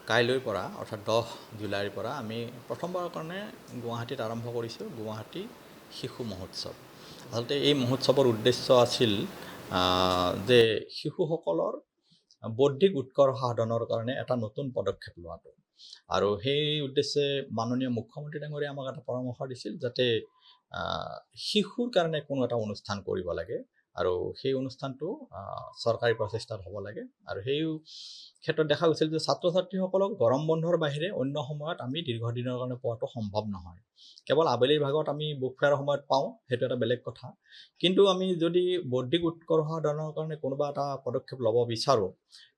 কাইলৈৰ পৰা অৰ্থাৎ 10 জুলাইৰ পৰা আমি প্ৰথমবাৰৰ কাৰণে গুৱাহাটীত আৰম্ভ কৰিছোঁ গুৱাহাটী শিশু মহোৎসৱ। আচলতে এই মহোৎসৱৰ উদ্দেশ্য আছিল যে শিশুসকলৰ বৌদ্ধিক উৎকৰ্ষ সাধনৰ কাৰণে এটা নতুন পদক্ষেপ লোৱাটো। আৰু সেই উদ্দেশ্যে মাননীয় মুখ্যমন্ত্ৰী ডাঙৰীয়াই আমাক এটা পৰামৰ্শ দিছিল যাতে শিশুৰ কাৰণে কোনো এটা অনুষ্ঠান কৰিব লাগে আৰু সেই অনুষ্ঠানটো চৰকাৰী প্ৰচেষ্টাত হ'ব লাগে। আৰু সেই ক্ষেত্ৰত দেখা গৈছিল যে ছাত্ৰ ছাত্ৰীসকলক গৰম বন্ধৰ বাহিৰে অন্য সময়ত আমি দীৰ্ঘদিনৰ কাৰণে পোৱাটো সম্ভৱ নহয়। কেৱল আবেলিৰ ভাগত আমি বুক ফেয়াৰৰ সময়ত পাওঁ, সেইটো এটা বেলেগ কথা। কিন্তু আমি যদি বৌদ্ধিক উৎকৰ্ষ সাধনৰ কাৰণে কোনোবা এটা পদক্ষেপ ল'ব বিচাৰোঁ,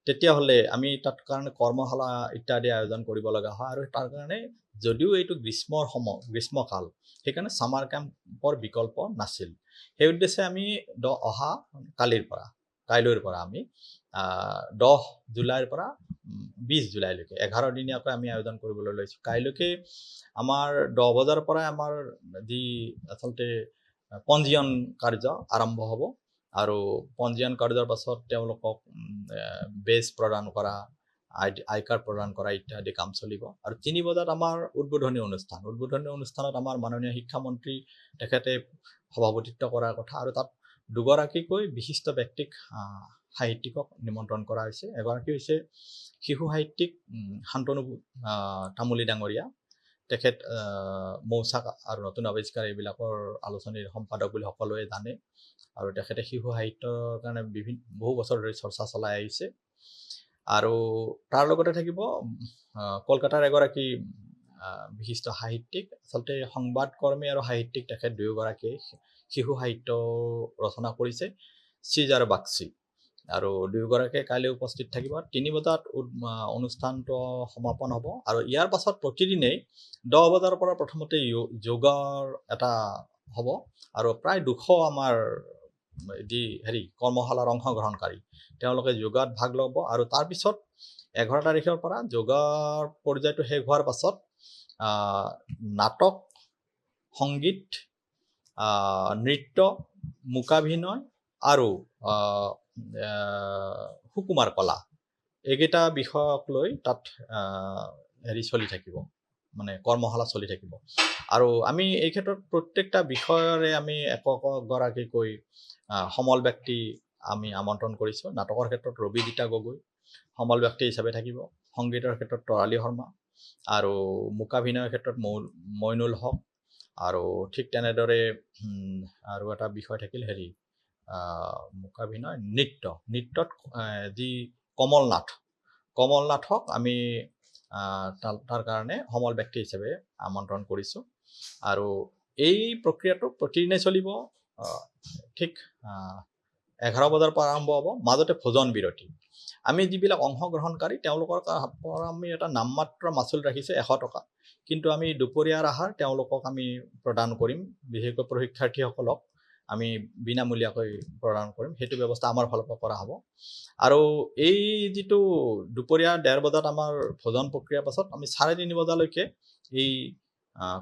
তেতিয়াহ'লে আমি তাত কাৰণে কৰ্মশালা ইত্যাদি আয়োজন কৰিব লগা হয়। আৰু তাৰ কাৰণে যদিও এইটো গ্ৰীষ্মকাল, সেইকাৰণে ছামাৰ কেম্পৰ বিকল্প নাছিল। সেই উদ্দেশ্যে আমি অহা কাইলৈৰ পৰা আমি 10 জুলাইৰ পৰা 20 জুলাইলৈকে 11 দিনীয়াকৈ আমি আয়োজন কৰিবলৈ লৈছোঁ। কাইলৈকে আমাৰ 10 বজাৰ পৰাই আমাৰ যি আচলতে পঞ্জীয়ন কাৰ্য আৰম্ভ হ'ব আৰু পঞ্জীয়ন কাৰ্যৰ পাছত তেওঁলোকক বেজ প্ৰদান কৰা, আই কাৰ্ড প্ৰদান কৰা ইত্যাদি কাম চলিব। আৰু 3 বজাত আমাৰ উদ্বোধনী অনুষ্ঠানত আমাৰ মাননীয় শিক্ষামন্ত্ৰী তেখেতে সভাপতিত্ব কৰাৰ কথা আৰু তাত দুগৰাকীকৈ বিশিষ্ট ব্যক্তিক সাহিত্যিকক নিমন্ত্ৰণ কৰা হৈছে। এগৰাকী হৈছে শিশু সাহিত্যিক শান্তনু তামুলী ডাঙৰীয়া। তেখেত মৌচাক আৰু নতুন আৱিষ্কাৰ এইবিলাকৰ আলোচনীৰ সম্পাদক বুলি সকলোৱে জানে আৰু তেখেতে শিশু সাহিত্যৰ কাৰণে বহু বছৰ ধৰি চৰ্চা চলাই আহিছে। আৰু তাৰ লগতে থাকিব কলকাতাৰ এগৰাকী বিশিষ্ট সাহিত্যিক, আচলতে সংবাদকৰ্মী আৰু সাহিত্যিক, তেখেত দুয়োগৰাকীয়ে শিশু সাহিত্য ৰচনা কৰিছে, শ্ৰীজাৰ বাগচি। আৰু দুয়োগৰাকীয়ে কাইলৈ উপস্থিত থাকিব। 3 বজাত অনুষ্ঠানটো সমাপন হ'ব আৰু ইয়াৰ পাছত প্ৰতিদিনেই 10 বজাৰ পৰা প্ৰথমতে যোগাৰ এটা হ'ব আৰু প্ৰায় 200 আমাৰ যি কৰ্মশালাৰ অংশগ্ৰহণকাৰী তেওঁলোকে যোগাত ভাগ ল'ব। আৰু তাৰপিছত 11 তাৰিখৰ পৰা যোগাৰ পৰ্যায়টো শেষ হোৱাৰ পাছত নাটক, সংগীত, নৃত্য, মূকাভিনয় আৰু সুকুমাৰ কলা, এইকেইটা বিষয়ক লৈ তাত চলি থাকিব, মানে কৰ্মশালা চলি থাকিব। আৰু আমি এই ক্ষেত্ৰত প্ৰত্যেকটা বিষয়ৰে আমি একগৰাকীকৈ সমল ব্যক্তি আমি আমন্ত্ৰণ কৰিছোঁ। নাটকৰ ক্ষেত্ৰত ৰবিদিতা গগৈ সমল ব্যক্তি হিচাপে থাকিব, সংগীতৰ ক্ষেত্ৰত তৰালী শৰ্মা, আৰু মূকাভিনয়ৰ ক্ষেত্ৰত মইনুল হক, আৰু ঠিক তেনেদৰে আৰু এটা বিষয় থাকিল মূকাভিনয় নৃত্যত যি কমলনাথক আমি তাৰ কাৰণে সমল ব্যক্তি হিচাপে আমন্ত্ৰণ কৰিছোঁ। আৰু এই প্ৰক্ৰিয়াটো প্ৰতিদিনে চলিব। ঠিক 11 বজাৰ পৰা আৰম্ভ হ'ব, মাজতে ভোজন বিৰতি। আমি যিবিলাক অংশগ্ৰহণকাৰী তেওঁলোকৰ পৰা আমি এটা নামমাত্ৰ মাচুল ৰাখিছোঁ 100 টকা, কিন্তু আমি দুপৰীয়াৰ আহাৰ তেওঁলোকক আমি প্ৰদান কৰিম, বিশেষকৈ প্ৰশিক্ষাৰ্থীসকলক আমি বিনামূলীয়াকৈ প্ৰদান কৰিম। সেইটো ব্যৱস্থা আমাৰ ফালৰ পৰা কৰা হ'ব। আৰু এই যিটো দুপৰীয়া 1:30 বজাত আমাৰ ভোজন প্ৰক্ৰিয়াৰ পাছত আমি 3:30 বজালৈকে এই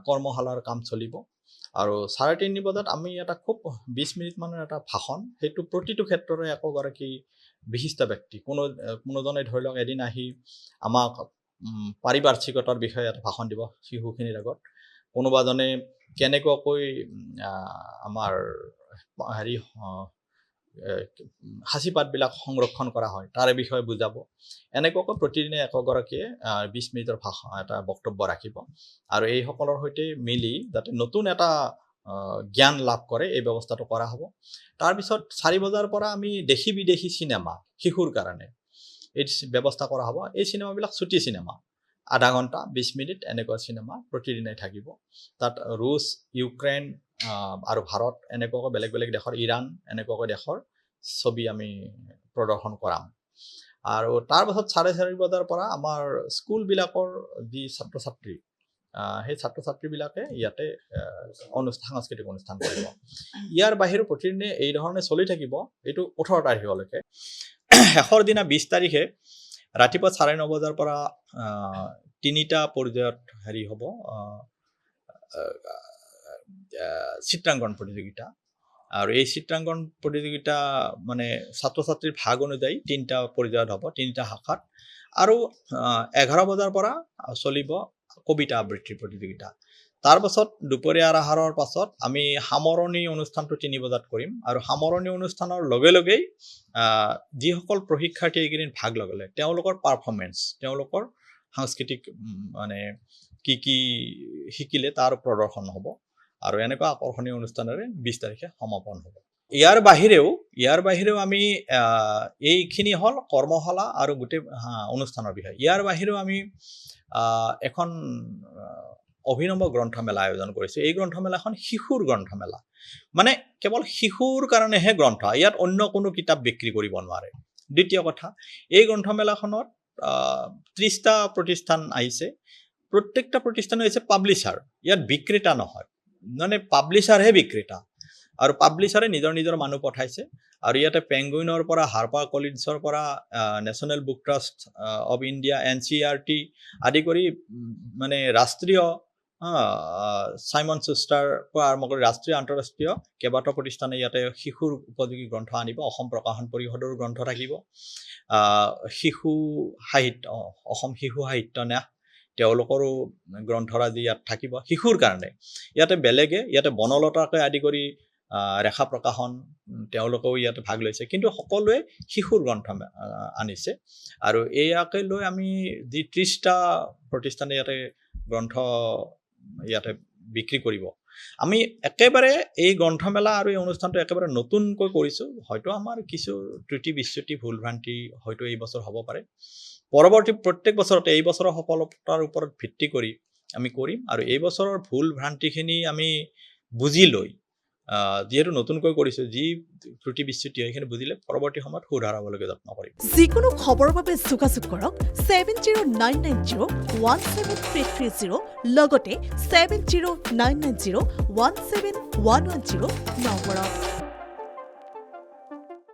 কৰ্মশালাৰ কাম চলিব। আৰু 3:30 বজাত আমি এটা খুব 20 মিনিটমানৰ এটা ভাষণ, সেইটো প্ৰতিটো ক্ষেত্ৰৰে একোগৰাকী বিশিষ্ট ব্যক্তি, কোনোজনে ধৰি লওক এদিন আহি আমাক পাৰিপাৰ্শ্বিকতাৰ বিষয়ে এটা ভাষণ দিব শিশুখিনিৰ আগত, কোনোবাজনে কেনেকুৱাকৈ আমাৰ সাঁচিপাতবিলাক সংৰক্ষণ কৰা হয় তাৰে বিষয়ে বুজাব। এনেকুৱাকৈ প্ৰতিদিনে একোগৰাকীয়ে 20 মিনিটৰ এটা বক্তব্য ৰাখিব। আৰু এইসকলৰ সৈতে মিলি যাতে নতুন এটা জ্ঞান লাভ কৰে এই ব্যৱস্থাটো কৰা হ'ব। তাৰপিছত 4 বজাৰ পৰা আমি দেশী বিদেশী চিনেমা শিশুৰ কাৰণে এই ব্যৱস্থা কৰা হ'ব। এই চিনেমাবিলাক ছুটি চিনেমা, আধা ঘণ্টা 20 মিনিট এনেকুৱা চিনেমা প্ৰতিদিনাই থাকিব। তাত ৰুছ, ইউক্ৰেইন আৰু ভাৰত এনেকুৱাকৈ বেলেগ বেলেগ দেশৰ, ইৰাণ এনেকুৱাকৈ দেশৰ ছবি আমি প্ৰদৰ্শন কৰাম। আৰু তাৰপাছত 4:30 বজাৰ পৰা আমাৰ স্কুলবিলাকৰ যি ছাত্ৰ ছাত্ৰী, সেই ছাত্ৰ ছাত্ৰীবিলাকে ইয়াতে সাংস্কৃতিক অনুষ্ঠান কৰিব। ইয়াৰ বাহিৰে প্ৰতিদিনে এই ধৰণে চলি থাকিব, এইটো 18 তাৰিখলৈকে। শেষৰ দিনা 20 তাৰিখে ৰাতিপুৱা 9:30 বজাৰ পৰা 3টা পৰ্যায়ত হ'ব চিত্ৰাংকন প্ৰতিযোগিতা। আৰু এই চিত্ৰাংকন প্ৰতিযোগিতা মানে ছাত্ৰ ছাত্ৰীৰ ভাগ অনুযায়ী 3টা পৰ্যায়ত হ'ব, 3টা শাখাত। আৰু 11 বজাৰ পৰা চলিব কবিতা আবৃত্তিৰ প্ৰতিযোগিতা। তাৰ পাছত দুপৰীয়াৰ আহাৰৰ পাছত আমি সামৰণি অনুষ্ঠানটো 3 বজাত কৰিম। আৰু সামৰণি অনুষ্ঠানৰ লগে লগেই যিসকল প্ৰশিক্ষাৰ্থী এইকেইদিন ভাগ ল'লে তেওঁলোকৰ পাৰফৰ্মেঞ্চ, তেওঁলোকৰ সাংস্কৃতিক মানে কি শিকিলে তাৰ প্ৰদৰ্শন হ'ব। আৰু এনেকুৱা আকৰ্ষণীয় অনুষ্ঠানেৰে 20 তাৰিখে সমাপন হ'ব। ইয়াৰ বাহিৰেও আমি এইখিনি হ'ল কৰ্মশালা আৰু গোটেই অনুষ্ঠানৰ বিষয়। ইয়াৰ বাহিৰেও আমি এখন অভিনৱ গ্ৰন্থমেলা আয়োজন কৰিছোঁ। এই গ্ৰন্থমেলাখন শিশুৰ গ্ৰন্থমেলা, মানে কেৱল শিশুৰ কাৰণেহে গ্ৰন্থ, ইয়াত অন্য কোনো কিতাপ বিক্ৰী কৰিব নোৱাৰে। দ্বিতীয় কথা, এই গ্ৰন্থমেলাখনত 30টা প্ৰতিষ্ঠান আহিছে। প্ৰত্যেকটা প্ৰতিষ্ঠান হৈছে পাব্লিছাৰ, ইয়াত বিক্ৰেতা নহয়, মানে পাব্লিছাৰহে বিক্ৰেতা। আৰু পাব্লিছাৰে নিজৰ মানুহ পঠাইছে। আৰু ইয়াতে পেংগুইনৰ পৰা, হাৰ্পাৰ কলিন্সৰ পৰা, national book trust of India, NCERT আদি কৰি মানে ৰাষ্ট্ৰীয় চাইমন চুষ্টাৰ পৰা আৰম্ভ কৰি ৰাষ্ট্ৰীয় আন্তঃৰাষ্ট্ৰীয় কেইবাটাও প্ৰতিষ্ঠানে ইয়াতে শিশুৰ উপযোগী গ্ৰন্থ আনিব। অসম প্ৰকাশন পৰিষদৰো গ্ৰন্থ থাকিব। শিশু সাহিত্য, অসম শিশু সাহিত্য ন্যাস, তেওঁলোকৰো গ্ৰন্থৰাজি ইয়াত থাকিব শিশুৰ কাৰণে। ইয়াতে বনলতাকে আদি কৰি ৰেখা প্ৰকাশন, তেওঁলোকেও ইয়াতে ভাগ লৈছে। কিন্তু সকলোৱে শিশুৰ গ্ৰন্থ আনিছে। আৰু এয়াকে লৈ আমি যি 30টা প্ৰতিষ্ঠানে ইয়াতে গ্ৰন্থ ইয়াতে বিক্ৰী কৰিব, আমি একেবাৰে এই গ্ৰন্থমেলা আৰু এই অনুষ্ঠানটো একেবাৰে নতুনকৈ কৰিছোঁ। হয়তো আমাৰ কিছু ত্ৰুটি বিচ্যুতি ভুল ভ্ৰান্তি হয়তো এই বছৰ হ'ব পাৰে। পৰৱৰ্তী প্ৰত্যেক বছৰতে এই বছৰৰ সফলতাৰ ওপৰত ভিত্তি কৰি আমি কৰিম। আৰু এই বছৰৰ ভুল ভ্ৰান্তিখিনি আমি বুজি লৈ, যিহেতু নতুনকৈ কৰিছোঁ, যি ত্ৰুটি বিচ্যুতি হয় সেইখিনি বুজিলে পৰৱৰ্তী সময়ত শুধৰাবলৈকে যত্ন কৰিম। যিকোনো খবৰৰ বাবে যোগাযোগ কৰক 7099017330 লগতে 7099017110 নম্বৰত।